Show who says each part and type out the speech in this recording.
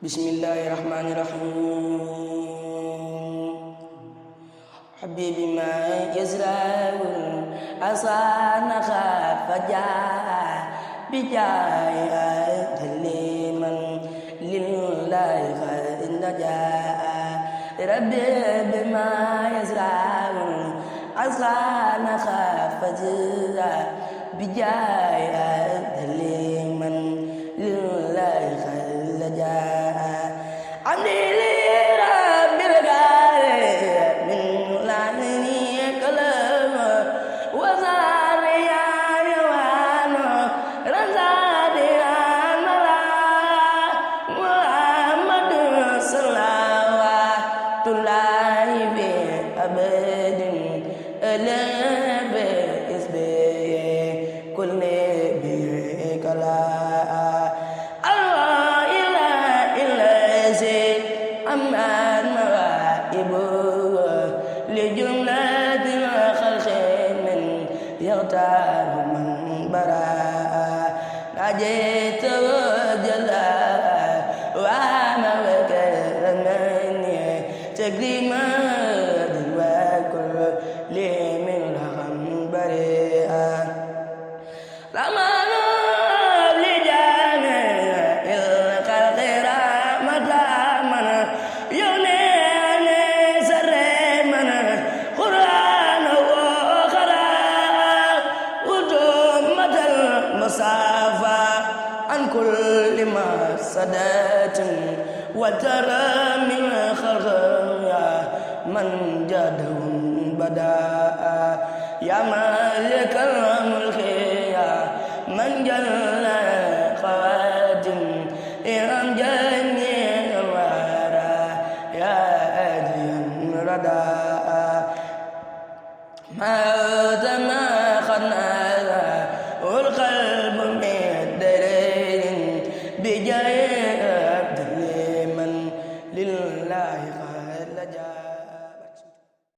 Speaker 1: Bismillahirrahmanirrahim. Habibi ma yazraul asana khafaja bijaya liman lillahi khainaja Rabbi bima yazraul asana khafaja bijaya liman lillahi khainaja وترى من خلقها من جدهم بداء يا مالك الملك يا من جل خواتم إرم جميع الورى يا أديا رداء ما ما خناها والقلب من درين بجاه